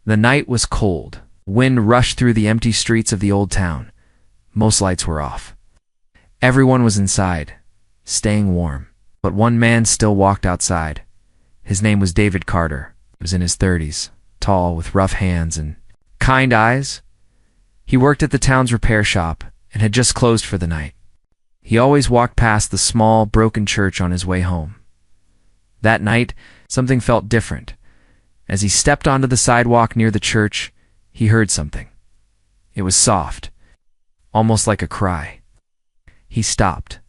The night was cold. Wind rushed through the empty streets of the old town. Most lights were off. Everyone was inside, staying warm. But one man still walked outside. His name was David Carter. He was in his 30s, tall, with rough hands and kind eyes. He worked at the town's repair shop and had just closed for the night. He always walked past the small, broken church on his way home. That night, something felt different. As he stepped onto the sidewalk near the church, he heard something. It was soft, almost like a cry. He stopped,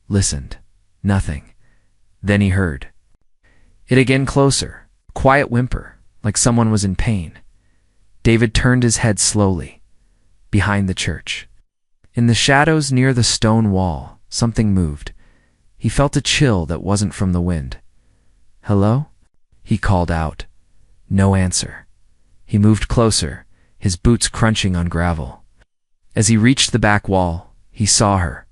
listened. Nothing. Then he heard it again, closer, a quiet whimper, like someone was in pain. David turned his head slowly. Behind the church, in the shadows near the stone wall, something moved. He felt a chill that wasn't from the wind. "Hello?" he called out. No answer. He moved closer, his boots crunching on gravel. As he reached the back wall, he saw her.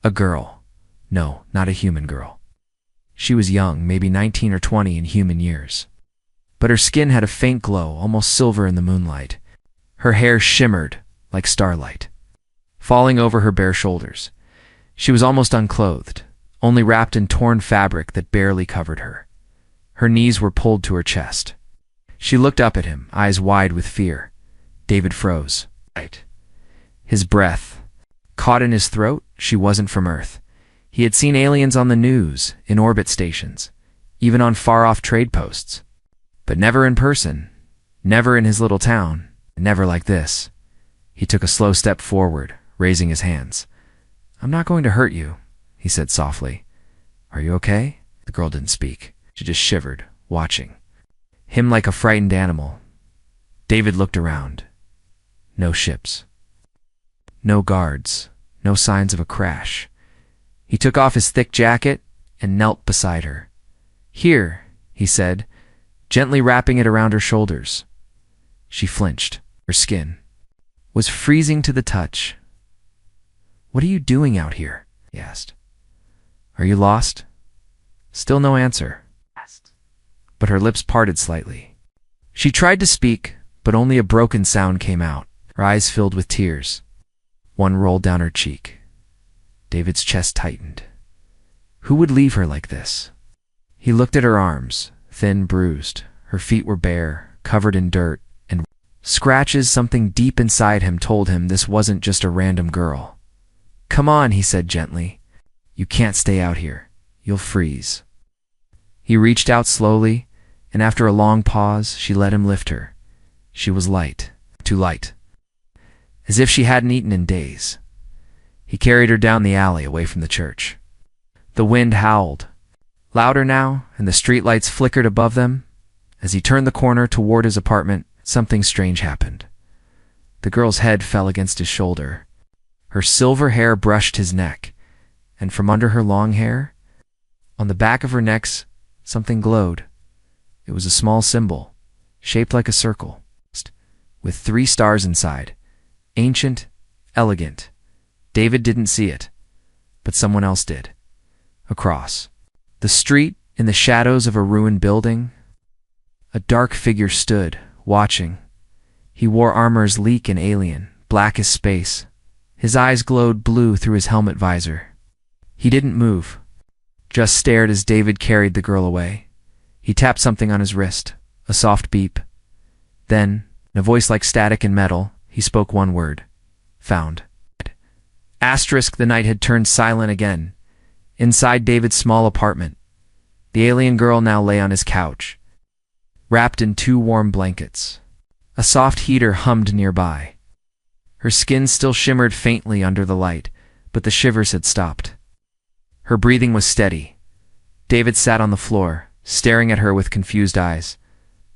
A girl. No, not a human girl. She was young, maybe 19 or 20 in human years. But her skin had a faint glow, almost silver in the moonlight. Her hair shimmered like starlight, falling over her bare shoulders. She was almost unclothed, only wrapped in torn fabric that barely covered her. Her knees were pulled to her chest. She looked up at him, eyes wide with fear. David froze. His breath caught in his throat. She wasn't from Earth. He had seen aliens on the news, in orbit stations, even on far-off trade posts. But never in person, never in his little town, never like this. He took a slow step forward, raising his hands. "I'm not going to hurt you," he said softly. "Are you okay?" The girl didn't speak. She just shivered, watching him like a frightened animal. David looked around. No ships. No guards. No signs of a crash. He took off his thick jacket and knelt beside her. "Here," he said, gently wrapping it around her shoulders. She flinched. Her skin was freezing to the touch. "What are you doing out here?" he asked. "Are you lost?" Still no answer. But her lips parted slightly. She tried to speak, but only a broken sound came out. Her eyes filled with tears. One rolled down her cheek. David's chest tightened. Who would leave her like this? He looked at her arms, thin, bruised. Her feet were bare, covered in dirt and scratches. Something deep inside him told him this wasn't just a random girl. "Come on," he said gently. "You can't stay out here. You'll freeze." He reached out slowly, and after a long pause, she let him lift her. She was light, too light, as if she hadn't eaten in days. He carried her down the alley away from the church. The wind howled, louder now, and the streetlights flickered above them. As he turned the corner toward his apartment, something strange happened. The girl's head fell against his shoulder. Her silver hair brushed his neck, and from under her long hair, on the back of her neck, something glowed. It was a small symbol, shaped like a circle, with 3 stars inside. Ancient, elegant. David didn't see it, but someone else did. Across the street, in the shadows of a ruined building, a dark figure stood, watching. He wore armor as sleek and alien, black as space. His eyes glowed blue through his helmet visor. He didn't move, just stared as David carried the girl away. He tapped something on his wrist, a soft beep. Then, in a voice like static and metal, he spoke one word. "Found." The night had turned silent again. Inside David's small apartment, the alien girl now lay on his couch, wrapped in 2 warm blankets. A soft heater hummed nearby. Her skin still shimmered faintly under the light, but the shivers had stopped. Her breathing was steady. David sat on the floor, staring at her with confused eyes.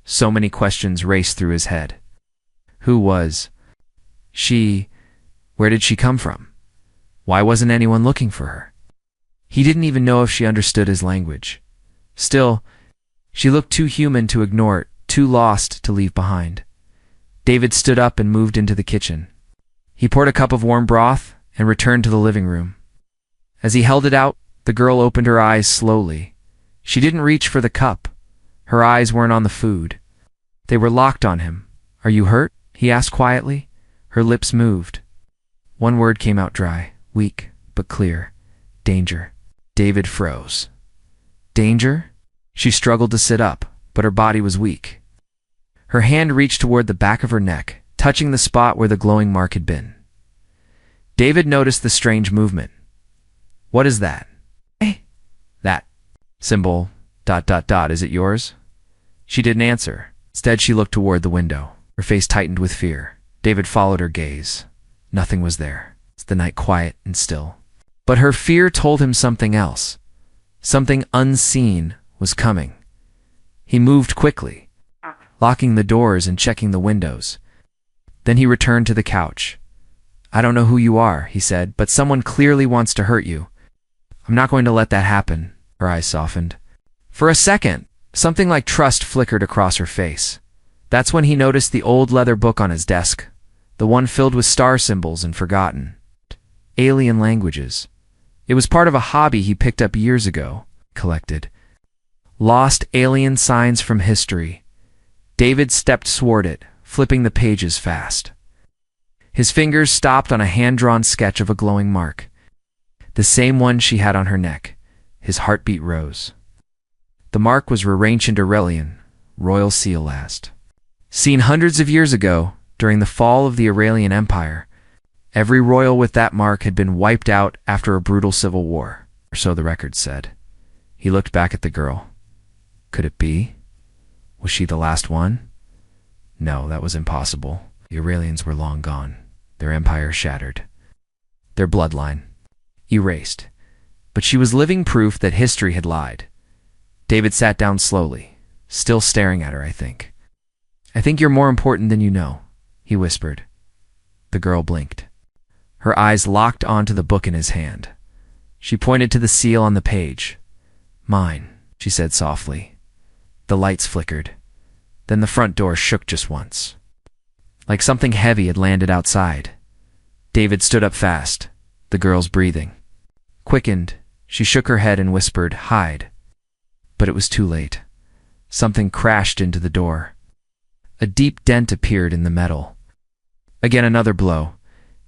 So many questions raced through his head. Who was she? Where did she come from? Why wasn't anyone looking for her? He didn't even know if she understood his language. Still, she looked too human to ignore it, too lost to leave behind. David stood up and moved into the kitchen. He poured a cup of warm broth and returned to the living room. As he held it out, the girl opened her eyes slowly. She didn't reach for the cup. Her eyes weren't on the food. They were locked on him, Are you hurt? He asked quietly. Her lips moved. One word came out dry, weak, but clear. Danger. David froze. Danger? She struggled to sit up, but her body was weak. Her hand reached toward the back of her neck, touching the spot where the glowing mark had been. David noticed the strange movement. What is that? That symbol, ... Is it yours? She didn't answer. Instead, she looked toward the window. Her face tightened with fear. David followed her gaze. Nothing was there. The night quiet and still. But her fear told him something else. Something unseen was coming. He moved quickly, locking the doors and checking the windows. Then he returned to the couch. I don't know who you are, he said, but someone clearly wants to hurt you. I'm not going to let that happen. Her eyes softened. For a second, something like trust flickered across her face. That's when he noticed the old leather book on his desk, the one filled with star symbols and forgotten alien languages. It was part of a hobby he picked up years ago, collected. Lost alien signs from history. David stepped toward it, flipping the pages fast. His fingers stopped on a hand-drawn sketch of a glowing mark, the same one she had on her neck. His heartbeat rose. The mark was Ancient Aurelian, royal seal last. Seen hundreds of years ago, during the fall of the Aurelian Empire, every royal with that mark had been wiped out after a brutal civil war, or so the record said. He looked back at the girl. Could it be? Was she the last one? No, that was impossible. The Aurelians were long gone, their empire shattered, their bloodline erased. But she was living proof that history had lied. David sat down slowly, still staring at her, I think you're more important than you know, he whispered. The girl blinked. Her eyes locked onto the book in his hand. She pointed to the seal on the page. Mine, she said softly. The lights flickered. Then the front door shook just once. Like something heavy had landed outside. David stood up fast, the girl's breathing quickened. She shook her head and whispered, hide. But it was too late. Something crashed into the door. A deep dent appeared in the metal. Again another blow.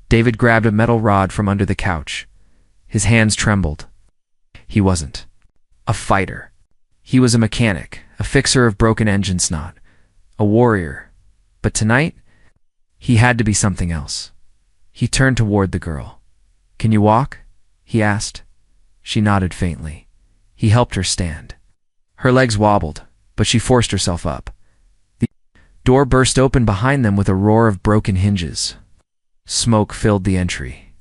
David grabbed a metal rod from under the couch. His hands trembled. He wasn't a fighter. He was a mechanic, a fixer of broken engine snot, a warrior. But tonight, he had to be something else. He turned toward the girl. Can you walk? He asked. She nodded faintly. He helped her stand. Her legs wobbled, but she forced herself up. The door burst open behind them with a roar of broken hinges. Smoke filled the entry.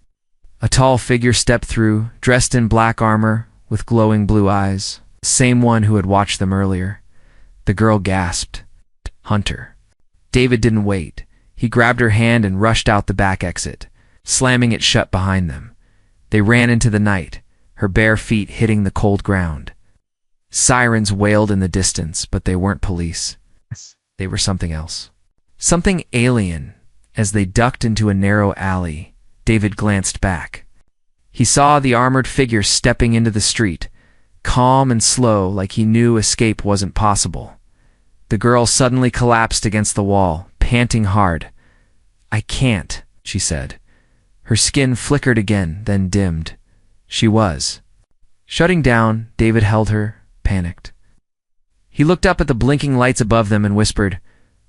A tall figure stepped through, dressed in black armor, with glowing blue eyes, the same one who had watched them earlier. The girl gasped. Hunter. David didn't wait. He grabbed her hand and rushed out the back exit, slamming it shut behind them. They ran into the night, her bare feet hitting the cold ground. Sirens wailed in the distance, but they weren't police. They were something else. Something alien. As they ducked into a narrow alley, David glanced back. He saw the armored figure stepping into the street, calm and slow, like he knew escape wasn't possible. The girl suddenly collapsed against the wall, panting hard. I can't, she said. Her skin flickered again, then dimmed. She was. Shutting down, David held her, panicked. He looked up at the blinking lights above them and whispered,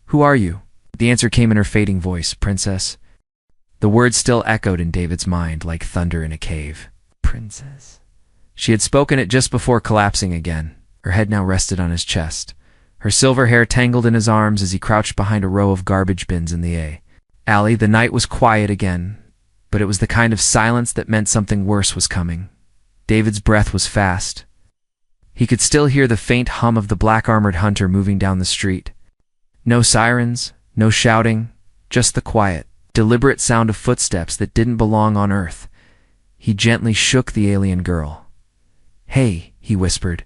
Who are you? The answer came in her fading voice, Princess. The words still echoed in David's mind like thunder in a cave. Princess. She had spoken it just before collapsing again. Her head now rested on his chest. Her silver hair tangled in his arms as he crouched behind a row of garbage bins in the alley. The night was quiet again, but it was the kind of silence that meant something worse was coming. David's breath was fast. He could still hear the faint hum of the black-armored hunter moving down the street. No sirens, no shouting, just the quiet, deliberate sound of footsteps that didn't belong on Earth. He gently shook the alien girl. Hey, he whispered.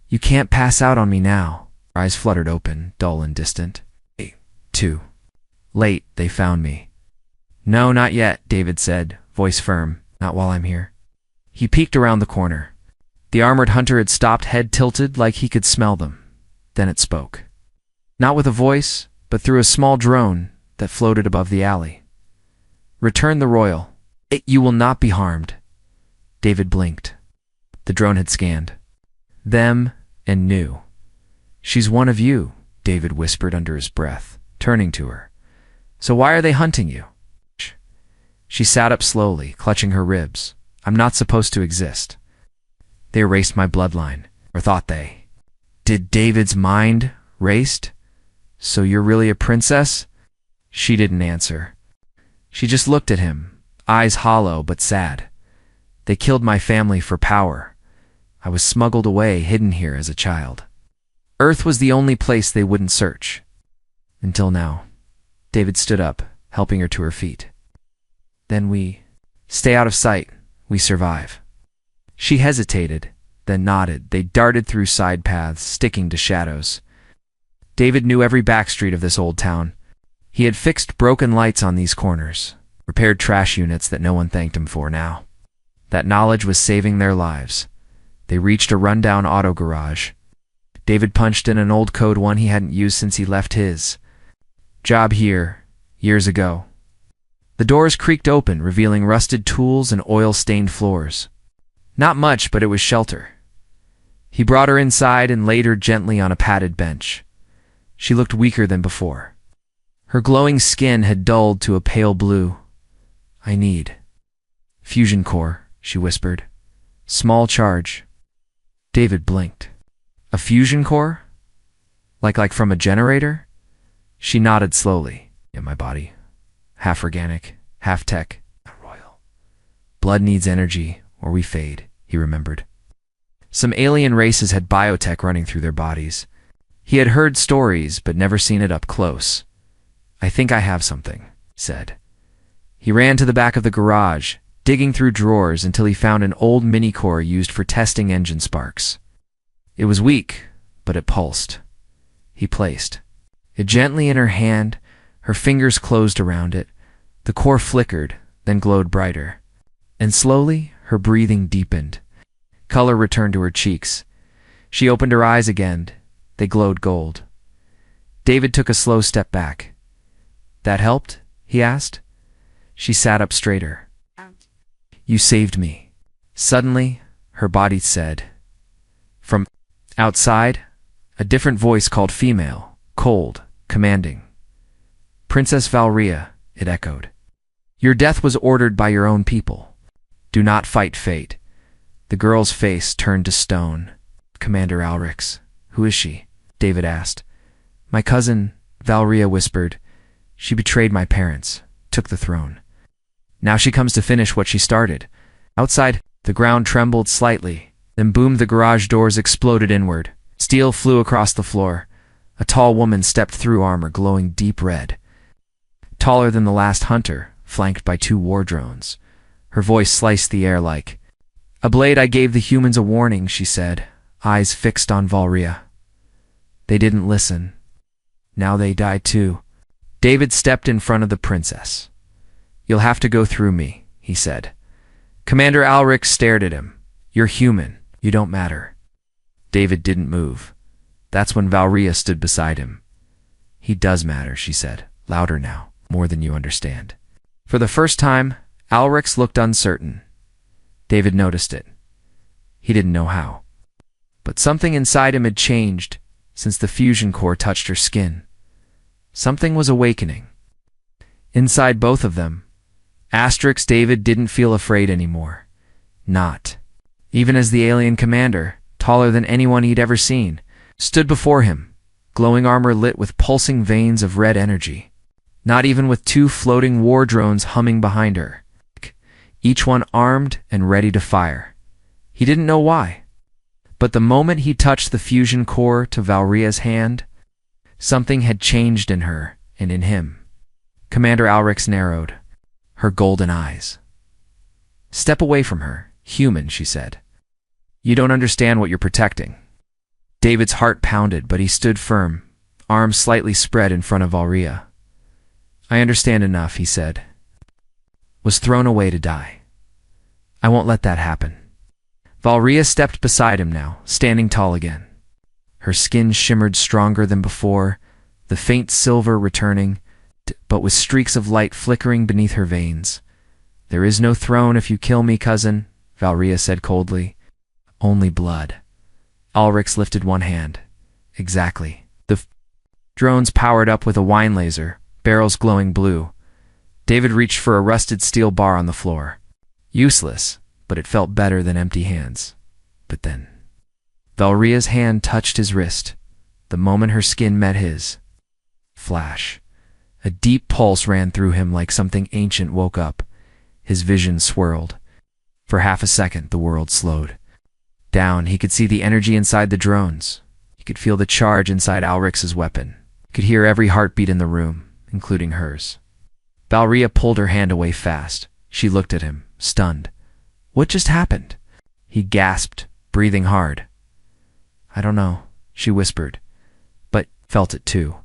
You can't pass out on me now. Her eyes fluttered open, dull and distant. Too late, they found me. No, not yet, David said, voice firm. Not while I'm here. He peeked around the corner. The armored hunter had stopped, head tilted like he could smell them. Then it spoke. Not with a voice, but through a small drone that floated above the alley. "Return the royal. You will not be harmed." David blinked. The drone had scanned them and knew. "She's one of you," David whispered under his breath, turning to her. "So why are they hunting you?" She sat up slowly, clutching her ribs. "I'm not supposed to exist. They erased my bloodline, or thought they." Did David's mind raced? "So you're really a princess?" She didn't answer. She just looked at him, eyes hollow but sad. "They killed my family for power. I was smuggled away, hidden here as a child. Earth was the only place they wouldn't search. Until now." David stood up, helping her to her feet. "Then we stay out of sight. We survive." She hesitated, then nodded. They darted through side paths, sticking to shadows. David knew every back street of this old town. He had fixed broken lights on these corners, repaired trash units that no one thanked him for now. That knowledge was saving their lives. They reached a rundown auto garage. David punched in an old code, one he hadn't used since he left his job here years ago. The doors creaked open, revealing rusted tools and oil-stained floors. Not much, but it was shelter. He brought her inside and laid her gently on a padded bench. She looked weaker than before. Her glowing skin had dulled to a pale blue. "I need fusion core," she whispered. "Small charge." David blinked. "A fusion core? Like from a generator?" She nodded slowly. "In my body. Half organic, half tech, not royal. Blood needs energy, or we fade," he remembered. Some alien races had biotech running through their bodies. He had heard stories, but never seen it up close. "I think I have something," he said. He ran to the back of the garage, digging through drawers until he found an old mini-core used for testing engine sparks. It was weak, but it pulsed. He placed it gently in her hand, her fingers closed around it. The core flickered, then glowed brighter. And slowly, her breathing deepened. Color returned to her cheeks. She opened her eyes again. They glowed gold. David took a slow step back. "That helped?" he asked. She sat up straighter. "You saved me." Suddenly, her body said. From outside, a different voice called female, cold, commanding. "Princess Valria," it echoed. "Your death was ordered by your own people. Do not fight fate." The girl's face turned to stone. "Commander Alrix. Who is she?" David asked. "My cousin," Valria whispered. "She betrayed my parents, took the throne. Now she comes to finish what she started." Outside, the ground trembled slightly, then boomed. The garage doors exploded inward. Steel flew across the floor. A tall woman stepped through, armor glowing deep red. Taller than the last hunter, flanked by 2 war drones. Her voice sliced the air like a blade. "I gave the humans a warning," she said, eyes fixed on Valria. "They didn't listen. Now they die too." David stepped in front of the princess. "You'll have to go through me," he said. Commander Alrix stared at him. "You're human. You don't matter." David didn't move. That's when Valria stood beside him. "He does matter," she said, louder now, "more than you understand." For the first time, Alrix looked uncertain. David noticed it. He didn't know how. But something inside him had changed since the fusion core touched her skin. Something was awakening. Inside both of them, David didn't feel afraid anymore. Not. Even as the alien commander, taller than anyone he'd ever seen, stood before him, glowing armor lit with pulsing veins of red energy. Not even with 2 floating war drones humming behind her, each one armed and ready to fire. He didn't know why. But the moment he touched the fusion core to Valria's hand, something had changed in her and in him. Commander Alrix narrowed, her golden eyes. "Step away from her, human," she said. "You don't understand what you're protecting." David's heart pounded, but he stood firm, arms slightly spread in front of Valria. "I understand enough," he said. "Was thrown away to die. I won't let that happen." Valria stepped beside him now, standing tall again. Her skin shimmered stronger than before, the faint silver returning, but with streaks of light flickering beneath her veins. "There is no throne if you kill me, cousin," Valria said coldly. "Only blood." Ulrich lifted one hand. "Exactly." The drones powered up with a wine laser, barrels glowing blue. David reached for a rusted steel bar on the floor. Useless, but it felt better than empty hands. But then Valria's hand touched his wrist. The moment her skin met his. Flash. A deep pulse ran through him like something ancient woke up. His vision swirled. For half a second, the world slowed down. He could see the energy inside the drones. He could feel the charge inside Ulrich's weapon. He could hear every heartbeat in the room, including hers. Valria pulled her hand away fast. She looked at him, stunned. "What just happened?" He gasped, breathing hard. "I don't know," she whispered, but felt it too.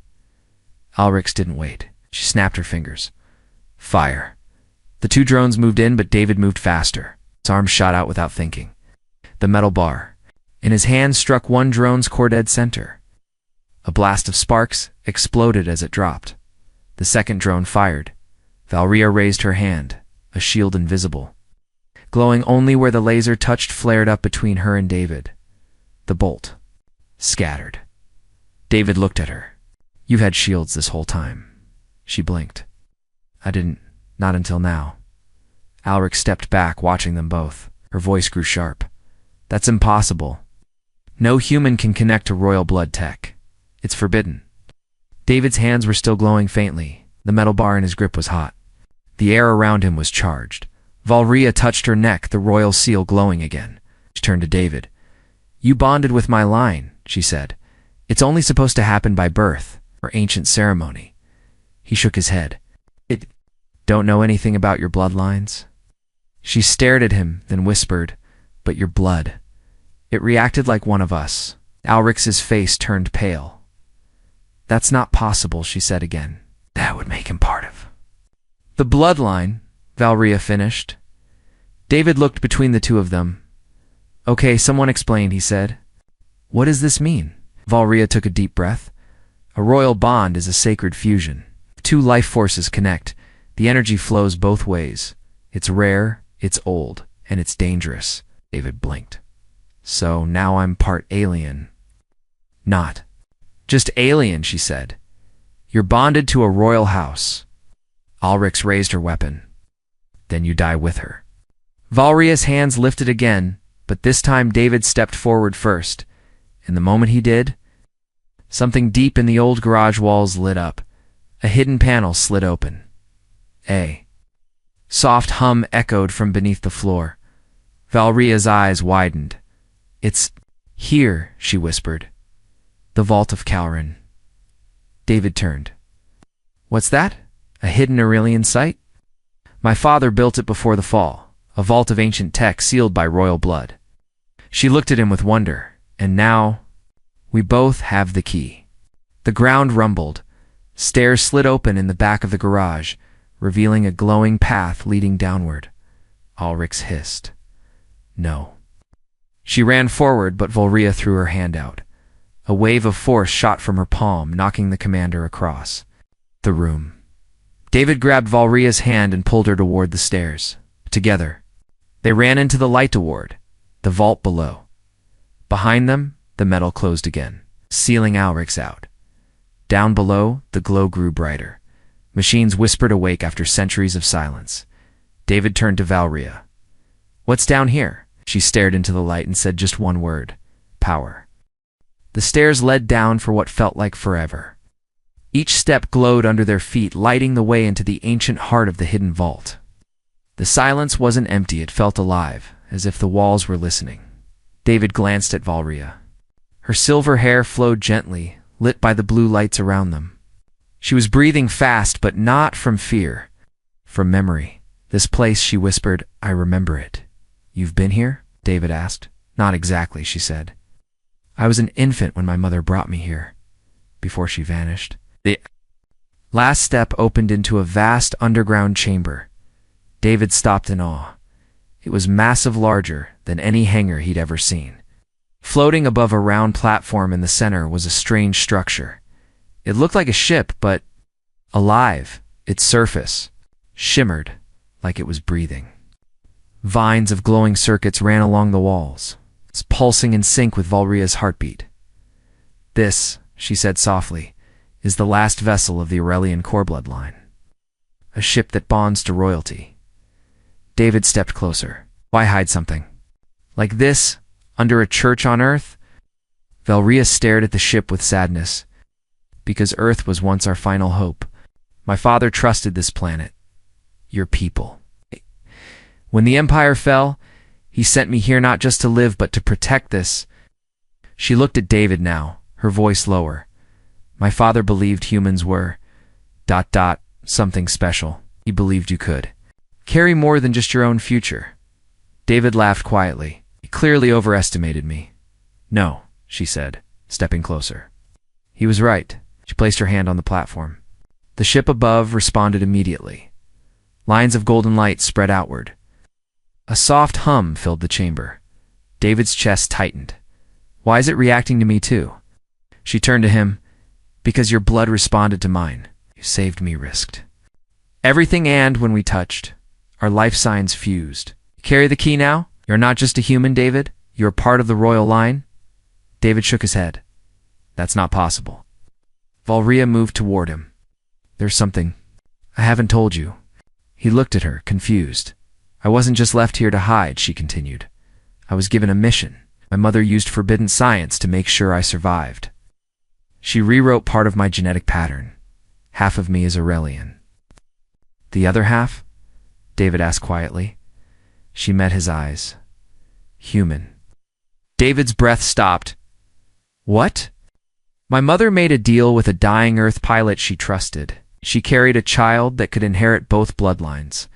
Ulrich didn't wait. She snapped her fingers. Fire. The two drones moved in, but David moved faster. His arm shot out without thinking. The metal bar in his hand struck one drone's core dead center. A blast of sparks exploded as it dropped. The second drone fired. Valria raised her hand, a shield invisible. Glowing only where the laser touched flared up between her and David. The bolt scattered. David looked at her. "You've had shields this whole time." She blinked. "I didn't. Not until now." Ulrich stepped back, watching them both. Her voice grew sharp. "That's impossible. No human can connect to royal blood tech. It's forbidden." David's hands were still glowing faintly. The metal bar in his grip was hot. The air around him was charged. Valria touched her neck, the royal seal glowing again. She turned to David. "You bonded with my line," she said. "It's only supposed to happen by birth, or ancient ceremony." He shook his head. "Don't know anything about your bloodlines?" She stared at him, then whispered, "But your blood. It reacted like one of us." Ulrich's face turned pale. "That's not possible," she said again. "That would make him part of the bloodline," Valria finished. David looked between the two of them. "Okay, someone explain," he said. "What does this mean?" Valria took a deep breath. "A royal bond is a sacred fusion. If two life forces connect, the energy flows both ways. It's rare, it's old, and it's dangerous." David blinked. "So now I'm part alien." "Not just alien," she said. "You're bonded to a royal house." Ulrich raised her weapon. "Then you die with her." Valria's hands lifted again, but this time David stepped forward first. And the moment he did, something deep in the old garage walls lit up. A hidden panel slid open. A soft hum echoed from beneath the floor. Valria's eyes widened. "It's here," she whispered. "The Vault of Calrin." David turned. "What's that? A hidden Aurelian site?" "My father built it before the fall, a vault of ancient tech sealed by royal blood." She looked at him with wonder. "And now, we both have the key." The ground rumbled. Stairs slid open in the back of the garage, revealing a glowing path leading downward. Ulrich hissed. "No." She ran forward, but Valria threw her hand out. A wave of force shot from her palm, knocking the commander across the room. David grabbed Valria's hand and pulled her toward the stairs. Together, they ran into the light award, the vault below. Behind them, the metal closed again, sealing Ulrich out. Down below, the glow grew brighter. Machines whispered awake after centuries of silence. David turned to Valria. "What's down here?" She stared into the light and said just one word: power. The stairs led down for what felt like forever. Each step glowed under their feet, lighting the way into the ancient heart of the hidden vault. The silence wasn't empty, it felt alive, as if the walls were listening. David glanced at Valria. Her silver hair flowed gently, lit by the blue lights around them. She was breathing fast, but not from fear, from memory. "This place," she whispered, "I remember it." "You've been here?" David asked. "Not exactly," she said. "I was an infant when my mother brought me here, before she vanished." The last step opened into a vast underground chamber. David stopped in awe. It was massive, larger than any hangar he'd ever seen. Floating above a round platform in the center was a strange structure. It looked like a ship, but alive. Its surface shimmered like it was breathing. Vines of glowing circuits ran along the walls, pulsing in sync with Valria's heartbeat. "This," she said softly, "is the last vessel of the Aurelian core bloodline. A ship that bonds to royalty." David stepped closer. "Why hide something like this under a church on Earth?" Valria stared at the ship with sadness. "Because Earth was once our final hope. My father trusted this planet. Your people. When the Empire fell, he sent me here not just to live, but to protect this." She looked at David now, her voice lower. "My father believed humans were... something special. He believed you could carry more than just your own future." David laughed quietly. "He clearly overestimated me." "No," she said, stepping closer. "He was right." She placed her hand on the platform. The ship above responded immediately. Lines of golden light spread outward. A soft hum filled the chamber. David's chest tightened. "Why is it reacting to me too?" She turned to him. "Because your blood responded to mine. You saved me, risked everything, and when we touched, our life signs fused. You carry the key now? You're not just a human, David. You're part of the royal line." David shook his head. "That's not possible." Valria moved toward him. "There's something I haven't told you." He looked at her, confused. "I wasn't just left here to hide," she continued. "I was given a mission. My mother used forbidden science to make sure I survived. She rewrote part of my genetic pattern. Half of me is Aurelian." "The other half?" David asked quietly. She met his eyes. "Human." David's breath stopped. "What?" "My mother made a deal with a dying Earth pilot she trusted. She carried a child that could inherit both bloodlines.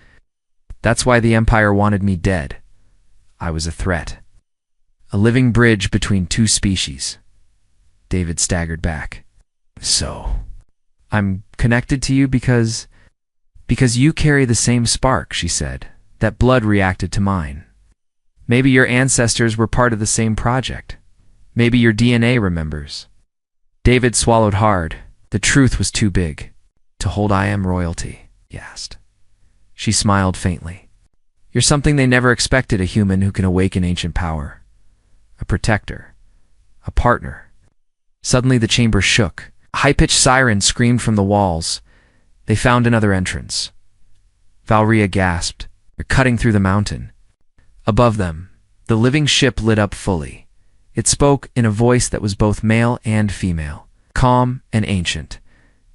That's why the Empire wanted me dead. I was a threat. A living bridge between two species." David staggered back. "So, I'm connected to you because you carry the same spark," she said. "That blood reacted to mine. Maybe your ancestors were part of the same project. Maybe your DNA remembers." David swallowed hard. The truth was too big to hold. "I am royalty?" he asked. She smiled faintly. "You're something they never expected, a human who can awaken ancient power. A protector. A partner." Suddenly the chamber shook. A high-pitched siren screamed from the walls. They found another entrance. Valria gasped. "They're cutting through the mountain." Above them, the living ship lit up fully. It spoke in a voice that was both male and female, calm and ancient.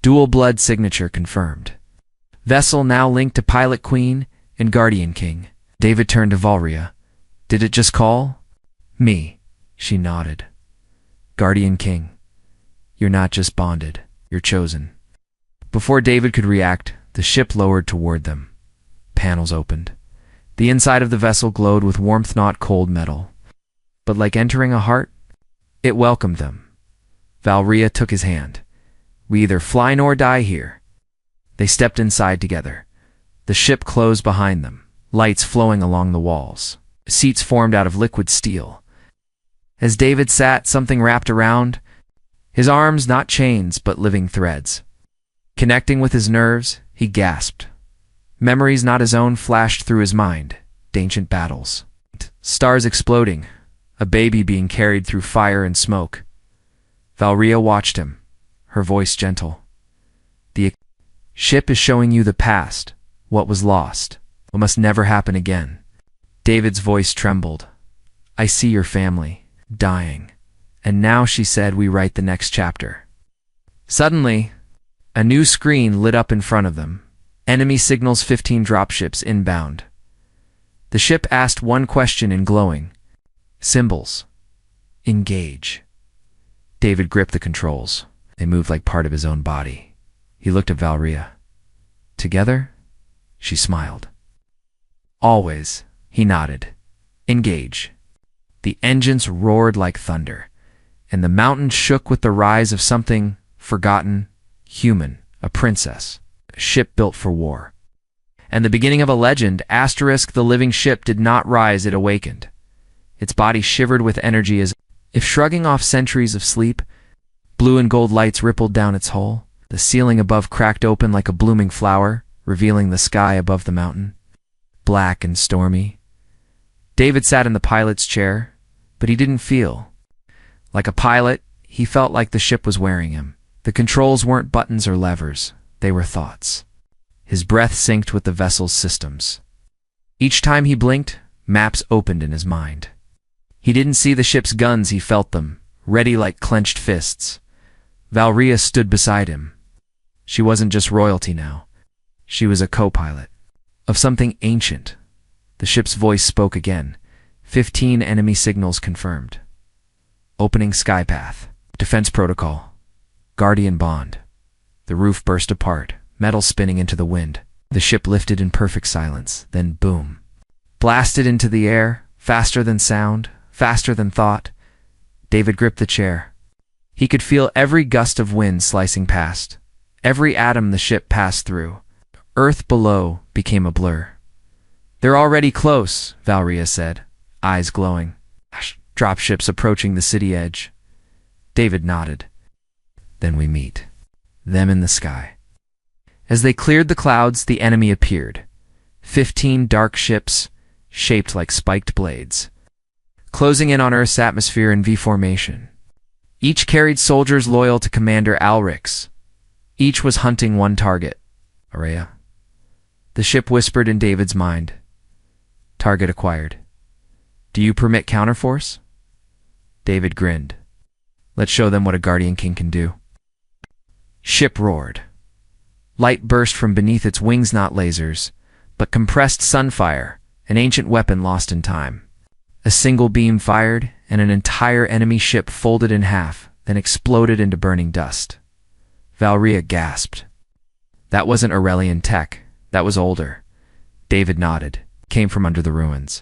Dual blood signature confirmed. Vessel now linked to Pilot Queen and Guardian King. David turned to Valria. "Did it just call?" "Me," she nodded. "Guardian King. You're not just bonded, you're chosen." Before David could react, the ship lowered toward them. Panels opened. The inside of the vessel glowed with warmth, not cold metal. But like entering a heart, it welcomed them. Valria took his hand. "We either fly nor die here." They stepped inside together. The ship closed behind them, lights flowing along the walls. Seats formed out of liquid steel. As David sat, something wrapped around his arms, not chains, but living threads. Connecting with his nerves, he gasped. Memories not his own flashed through his mind. Ancient battles. Stars exploding. A baby being carried through fire and smoke. Valria watched him, her voice gentle. "The ship is showing you the past, what was lost, what must never happen again." David's voice trembled. "I see your family, dying. And now," she said, "we write the next chapter." Suddenly, a new screen lit up in front of them. Enemy signals 15 dropships inbound. The ship asked one question in glowing symbols. "Engage." David gripped the controls. They moved like part of his own body. He looked at Valria. "Together?" She smiled. "Always," he nodded. "Engage." The engines roared like thunder, and the mountains shook with the rise of something forgotten, human, a princess, a ship built for war. And the beginning of a legend, asterisk, the living ship did not rise, it awakened. Its body shivered with energy as if shrugging off centuries of sleep. Blue and gold lights rippled down its hull. The ceiling above cracked open like a blooming flower, revealing the sky above the mountain. Black and stormy. David sat in the pilot's chair, but he didn't feel. Like a pilot, he felt like the ship was wearing him. The controls weren't buttons or levers, they were thoughts. His breath synced with the vessel's systems. Each time he blinked, maps opened in his mind. He didn't see the ship's guns, he felt them, ready like clenched fists. Valria stood beside him. She wasn't just royalty now. She was a co-pilot. Of something ancient. The ship's voice spoke again. 15 enemy signals confirmed. Opening sky path. Defense protocol. Guardian bond. The roof burst apart, metal spinning into the wind. The ship lifted in perfect silence, then boom. Blasted into the air, faster than sound, faster than thought. David gripped the chair. He could feel every gust of wind slicing past. Every atom the ship passed through. Earth below became a blur. "They're already close," Valria said, eyes glowing. Dropships approaching the city edge. David nodded. "Then we meet. Them in the sky." As they cleared the clouds, the enemy appeared. 15 dark ships, shaped like spiked blades, closing in on Earth's atmosphere in V formation. Each carried soldiers loyal to Commander Alrix. Each was hunting one target. Araya. The ship whispered in David's mind. Target acquired. Do you permit counterforce? David grinned. Let's show them what a Guardian King can do. Ship roared. Light burst from beneath its wings, not lasers, but compressed sunfire, an ancient weapon lost in time. A single beam fired, and an entire enemy ship folded in half, then exploded into burning dust. Valria gasped. That wasn't Aurelian tech. That was older. David nodded. Came from under the ruins.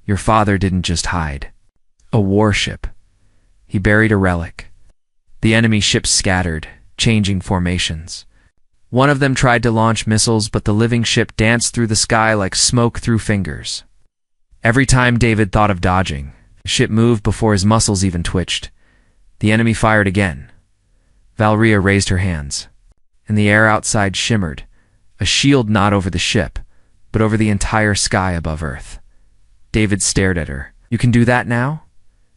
Your father didn't just hide. A warship. He buried a relic. The enemy ships scattered, changing formations. One of them tried to launch missiles, but the living ship danced through the sky like smoke through fingers. Every time David thought of dodging, the ship moved before his muscles even twitched. The enemy fired again. Valria raised her hands, and the air outside shimmered, a shield not over the ship, but over the entire sky above Earth. David stared at her. You can do that now?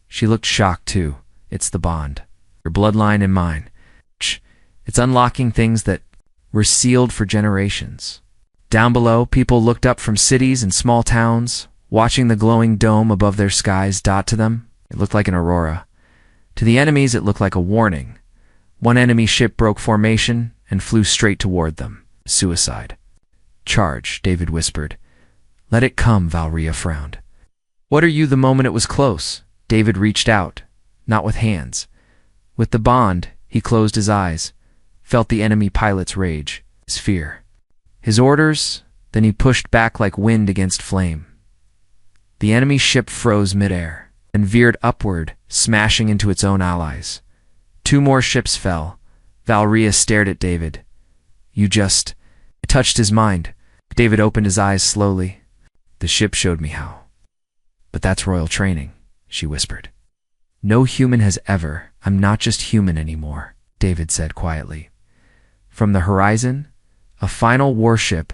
She looked shocked too. It's the bond. Your bloodline and mine. It's unlocking things that were sealed for generations. Down below, people looked up from cities and small towns, watching the glowing dome above their skies dot to them. It looked like an aurora. To the enemies, it looked like a warning. One enemy ship broke formation and flew straight toward them. Suicide. Charge, David whispered. Let it come, Valria frowned. What are you the moment it was close? David reached out, not with hands. With the bond, he closed his eyes, felt the enemy pilot's rage, his fear. His orders, then he pushed back like wind against flame. The enemy ship froze midair and veered upward, smashing into its own allies. 2 more ships fell. Valria stared at David. You just... It touched his mind. David opened his eyes slowly. The ship showed me how. But that's royal training, she whispered. No human has ever. I'm not just human anymore, David said quietly. From the horizon, a final warship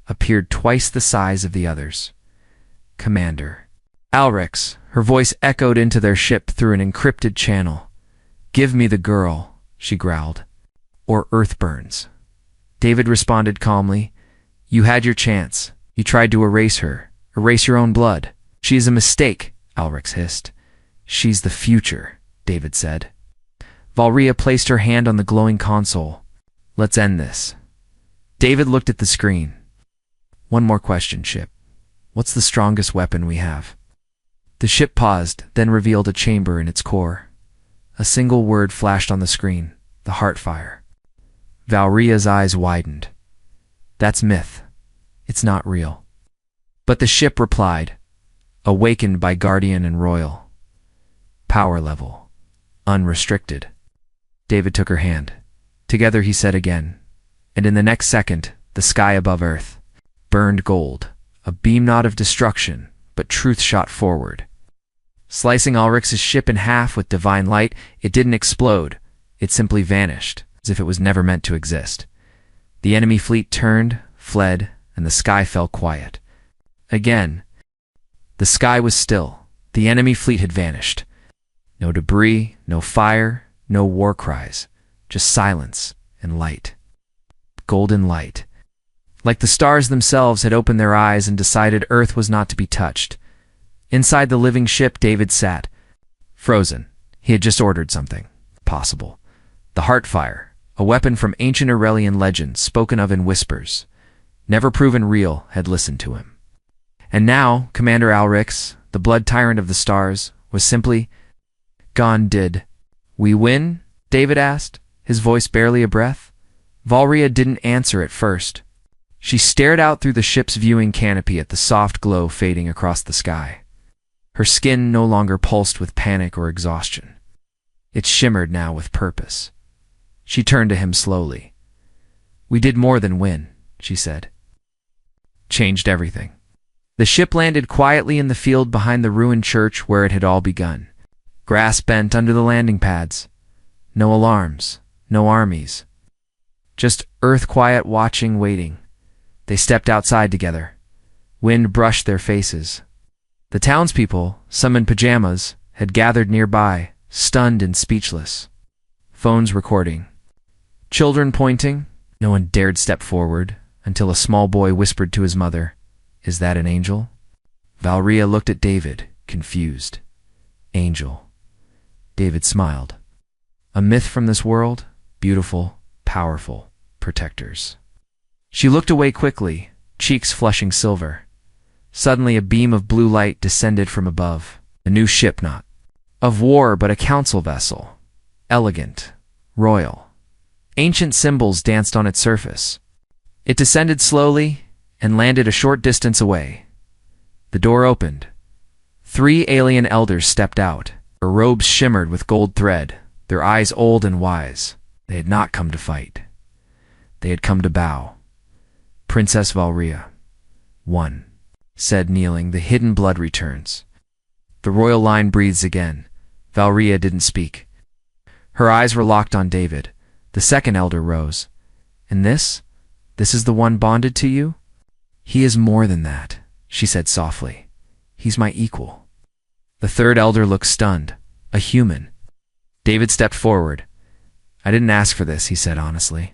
appeared twice the size of the others. Commander. Alrix, her voice echoed into their ship through an encrypted channel. Give me the girl, she growled, or Earth burns. David responded calmly. You had your chance. You tried to erase her, erase your own blood. She is a mistake, Alrix hissed. She's the future, David said. Valria placed her hand on the glowing console. Let's end this. David looked at the screen. One more question, ship. What's the strongest weapon we have? The ship paused, then revealed a chamber in its core. A single word flashed on the screen, the Heartfire. Valria's eyes widened. That's myth. It's not real. But the ship replied, awakened by Guardian and Royal. Power level. Unrestricted. David took her hand. Together he said again, and in the next second, the sky above Earth burned gold, a beam not of destruction, but truth shot forward. Slicing Ulrich's ship in half with divine light, it didn't explode. It simply vanished, as if it was never meant to exist. The enemy fleet turned, fled, and the sky fell quiet. Again, the sky was still. The enemy fleet had vanished. No debris, no fire, no war cries, just silence and light. Golden light. Like the stars themselves had opened their eyes and decided Earth was not to be touched. Inside the living ship, David sat, frozen. He had just ordered something. Possible. The Heartfire, a weapon from ancient Aurelian legend spoken of in whispers. Never proven real, had listened to him. And now, Commander Ulrich, the blood tyrant of the stars, was simply gone. Did we win? David asked, his voice barely a breath. Valria didn't answer at first. She stared out through the ship's viewing canopy at the soft glow fading across the sky. Her skin no longer pulsed with panic or exhaustion. It shimmered now with purpose. She turned to him slowly. We did more than win, she said. Changed everything. The ship landed quietly in the field behind the ruined church where it had all begun. Grass bent under the landing pads. No alarms, no armies. Just earth quiet, watching, waiting. They stepped outside together. Wind brushed their faces. The townspeople, some in pajamas, had gathered nearby, stunned and speechless. Phones recording. Children pointing. No one dared step forward until a small boy whispered to his mother, "Is that an angel?" Valria looked at David, confused. Angel. David smiled. A myth from this world, beautiful, powerful, protectors. She looked away quickly, cheeks flushing silver. Suddenly a beam of blue light descended from above. A new ship, not of war but a council vessel. Elegant, royal. Ancient symbols danced on its surface. It descended slowly and landed a short distance away. The door opened. 3 alien elders stepped out. Their robes shimmered with gold thread, their eyes old and wise. They had not come to fight. They had come to bow. Princess Valria. 1. Said kneeling, the hidden blood returns. The royal line breathes again. Valria didn't speak. Her eyes were locked on David. The second elder rose. And this? This is the one bonded to you? He is more than that, she said softly. He's my equal. The third elder looked stunned. A human. David stepped forward. I didn't ask for this, he said honestly.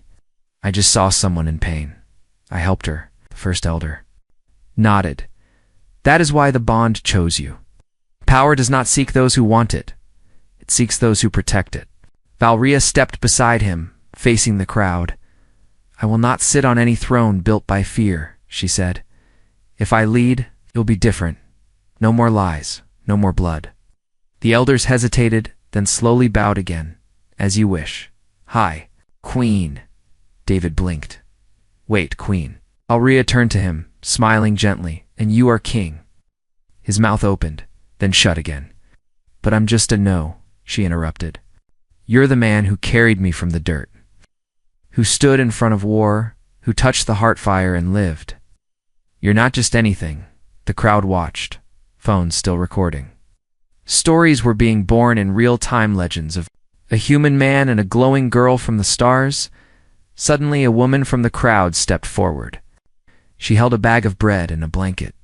I just saw someone in pain. I helped her. The first elder nodded. That is why the bond chose you. Power does not seek those who want it. It seeks those who protect it. Valria stepped beside him, facing the crowd. I will not sit on any throne built by fear, she said. If I lead, it'll be different. No more lies, no more blood. The elders hesitated, then slowly bowed again. As you wish. Hi, Queen. David blinked. Wait, Queen. Valria turned to him, smiling gently. And you are king. His mouth opened, then shut again. But I'm just a no, she interrupted. You're the man who carried me from the dirt, who stood in front of war, who touched the Heartfire and lived. You're not just anything. The crowd watched, phones still recording. Stories were being born in real-time, legends of a human man and a glowing girl from the stars. Suddenly a woman from the crowd stepped forward. She held a bag of bread and a blanket.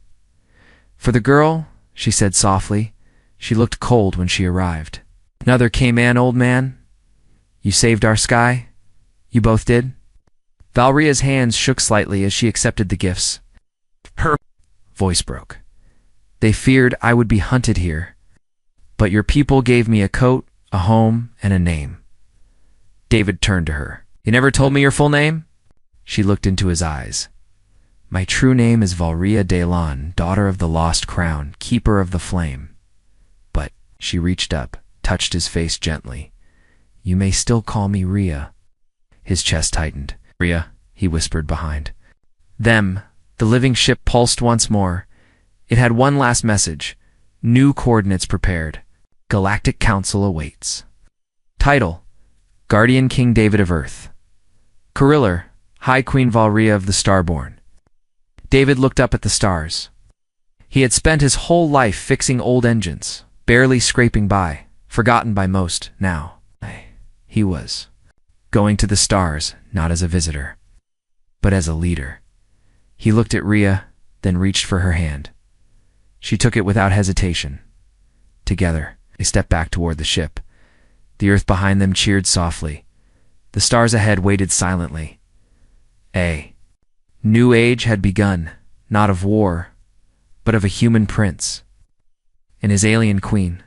For the girl, she said softly. She looked cold when she arrived. Another came in, old man. You saved our sky? You both did? Valria's hands shook slightly as she accepted the gifts. Her voice broke. They feared I would be hunted here. But your people gave me a coat, a home, and a name. David turned to her. You never told me your full name? She looked into his eyes. My true name is Valria Dalan, daughter of the lost crown, keeper of the flame. But, she reached up, touched his face gently. You may still call me Ria. His chest tightened. Ria, he whispered behind. Them, the living ship pulsed once more. It had one last message. New coordinates prepared. Galactic Council awaits. Title: Guardian King David of Earth. Cariller, High Queen Valria of the Starborn. David looked up at the stars. He had spent his whole life fixing old engines, barely scraping by, forgotten by most now. He was going to the stars, not as a visitor, but as a leader. He looked at Rhea, then reached for her hand. She took it without hesitation. Together, they stepped back toward the ship. The earth behind them cheered softly. The stars ahead waited silently. A new age had begun, not of war, but of a human prince and his alien queen.